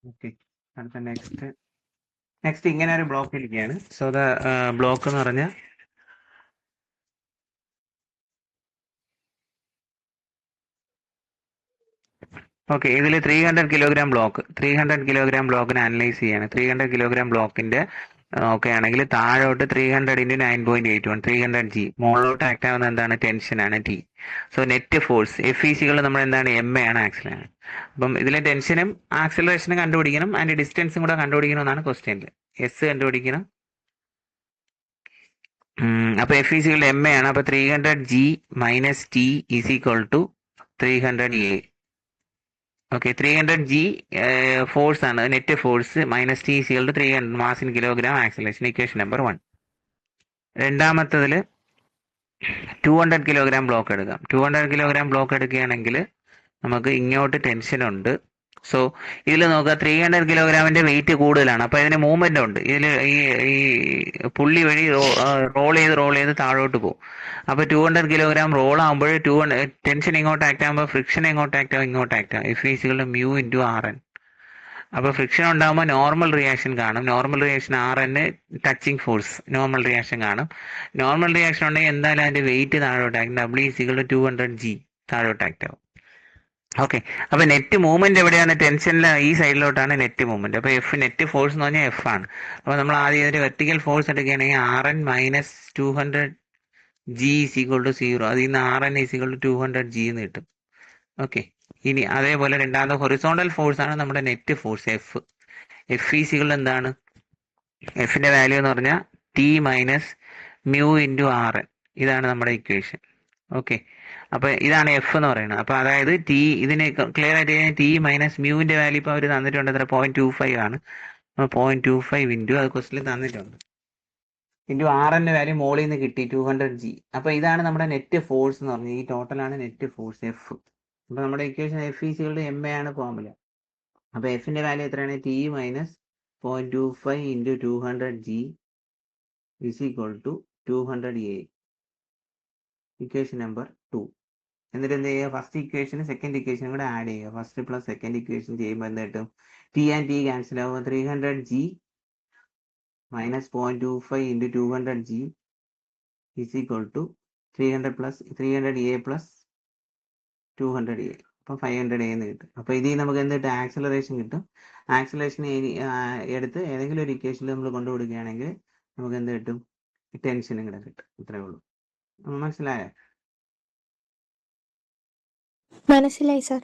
Okay, അടുത്ത next ഇങ്ങനെ ഒരു ബ്ലോക്ക് ഇരിക്കുകയാണ്. സോ ദ ബ്ലോക്ക് എന്ന് പറഞ്ഞാൽ ഓക്കെ, ഇതിൽ 300 കിലോഗ്രാം ബ്ലോക്കിനെ അനലൈസ് ചെയ്യാണ്. 300 കിലോഗ്രാം ബ്ലോക്കിന്റെ നോക്കുകയാണെങ്കിൽ താഴോട്ട് 300 ഇൻറ്റു 9.81 300 ജി, മുകളിലോട്ട് ആക്ട് ആവുന്ന എന്താണ്, ടെൻഷനാണ് ടി. സോ നെറ്റ് ഫോഴ്സ് എഫ്ഇസികൾ നമ്മൾ എന്താണ്, എം എ ആണ്, ആക്സിലാണ്. അപ്പം ഇതിലെ ടെൻഷനും ആക്സിലറേഷനും കണ്ടുപിടിക്കണം, അതിന്റെ ഡിസ്റ്റൻസും കൂടെ കണ്ടുപിടിക്കണം എന്നാണ് ക്വസ്റ്റ്യനിൽ. എസ് കണ്ടുപിടിക്കണം. അപ്പൊ എഫ്ഇസികളുടെ എം എ ആണ്. അപ്പൊ 300 G minus T is equal to 300 A. Okay, 300 G force ആണ്, net force, minus T is equal to 300 mass in kilogram acceleration. Equation number 1. രണ്ടാമത്തതിൽ 200 കിലോഗ്രാം ബ്ലോക്ക് എടുക്കാം. 200 കിലോഗ്രാം ബ്ലോക്ക് എടുക്കുകയാണെങ്കിൽ നമുക്ക് ഇങ്ങോട്ട് ടെൻഷൻ ഉണ്ട്. സോ ഇതിൽ നോക്കുക, 300 കിലോഗ്രാമിന്റെ വെയിറ്റ് കൂടുതലാണ്. അപ്പൊ ഇതിന് മൂവ്മെന്റ് ഉണ്ട്. ഇതിൽ ഈ പുള്ളി വഴി റോൾ ചെയ്ത് താഴോട്ട് പോകും. അപ്പൊ 200 കിലോഗ്രാം റോൾ ആകുമ്പോൾ ടെൻഷൻ ഇങ്ങോട്ട് ആക്ട് ആകുമ്പോൾ ഫ്രിക്ഷൻ ഇങ്ങോട്ട് ആക്ട് ആവും, ഇങ്ങോട്ട് ആക്ട് ആവും. എഫ് ഈസികളുടെ മ്യൂ ഇൻറ്റു ആർ എൻ. അപ്പൊ ഫ്രിക്ഷൻ ഉണ്ടാകുമ്പോൾ നോർമൽ റിയാക്ഷൻ കാണും. Normal reaction R N touching force, normal reaction കാണും. നോർമൽ റിയാക്ഷൻ ഉണ്ടെങ്കിൽ എന്തായാലും അതിന്റെ വെയിറ്റ് താഴോട്ട് ആക്കും. ഡബ്ല്യു ഈസികളുടെ 200 ജി താഴോട്ട് ആക്ട് ആവും. ഓക്കെ, അപ്പൊ നെറ്റ് മൂവ്മെന്റ് എവിടെയാണ്, ടെൻഷനിൽ ഈ സൈഡിലോട്ടാണ് നെറ്റ് മൂവ്മെന്റ്. അപ്പൊ എഫ് നെറ്റ് ഫോഴ്സ് എന്ന് പറഞ്ഞാൽ എഫ് ആണ്. അപ്പൊ നമ്മൾ ആദ്യം ഇതിന്റെ വെർട്ടിക്കൽ ഫോഴ്സ് എടുക്കുകയാണെങ്കിൽ R N minus 200 G is equal to 0. അതിൽ നിന്ന് R N is equal to 200 G എന്ന് കിട്ടും. ഓക്കെ, ഇനി അതേപോലെ രണ്ടാമത്തെ ഹൊറിസോണ്ടൽ ഫോഴ്സ് ആണ് നമ്മുടെ net force F. F is equal എന്താണ്, എഫിന്റെ വാല്യൂ എന്ന് പറഞ്ഞാൽ T minus mu into R N. ഇതാണ് നമ്മുടെ ഇക്വേഷൻ. ഓക്കെ, അപ്പൊ ഇതാണ് എഫ് എന്ന് പറയുന്നത്. അപ്പൊ അതായത് ടി, ഇതിനെ ക്ലിയർ ആയിട്ട് കഴിഞ്ഞാൽ ടി മൈനസ് മ്യൂവിന്റെ വാല്യൂ ഇപ്പൊ അവർ തന്നിട്ടുണ്ട്, എത്ര, 0.25 ആണ്. 0.25 ഇൻറ്റു അത് ക്വസ്റ്റിൽ തന്നിട്ടുണ്ട്, ഇൻറ്റു ആർ എന്റെ വാല്യൂ മോളിൽ നിന്ന് കിട്ടി 200 ജി. അപ്പൊ ഇതാണ് നമ്മുടെ നെറ്റ് ഫോഴ്സ് എന്ന് പറഞ്ഞത്. ഈ ടോട്ടലാണ് നെറ്റ് ഫോഴ്സ് എഫ്. അപ്പൊ നമ്മുടെ ഇക്വേഷൻ എഫ് ഈസികളുടെ എം എ ആണ് ഫോർമുല. അപ്പൊ എഫിന്റെ വാല്യൂ എത്രയാണ്, T minus 0.25 into 200 G is equal to 200 A. Equation number 2. എന്നിട്ട് എന്ത് ചെയ്യുക, ഫസ്റ്റ് ഇക്വേഷനും സെക്കൻഡ് ഇക്വേഷനും കൂടെ ആഡ് ചെയ്യുക. ഫസ്റ്റ് പ്ലസ് സെക്കൻഡ് ഇക്വേഷൻ ചെയ്യുമ്പോൾ എന്ത് കിട്ടും, ടി ആൻഡ് ടി ക്യാൻസൽ ആവുമ്പോൾ 300 G minus 0.25 into 200 G is equal to 300 plus 300 A plus 200 A. അപ്പം 500 എ എന്ന് കിട്ടും. അപ്പോൾ ഇതിൽ നമുക്ക് എന്ത് കിട്ടും, ആക്സലറേഷൻ കിട്ടും. ആക്സലറേഷൻ എടുത്ത് ഏതെങ്കിലും ഒരു ഇക്വേഷനിൽ നമ്മൾ കൊണ്ടുകൊടുക്കുകയാണെങ്കിൽ നമുക്ക് എന്ത് കിട്ടും, ടെൻഷനും കൂടെ കിട്ടും. ഇത്രയേ ഉള്ളൂ. മനസ്സിലായോ? മനസ്സിലായി സർ.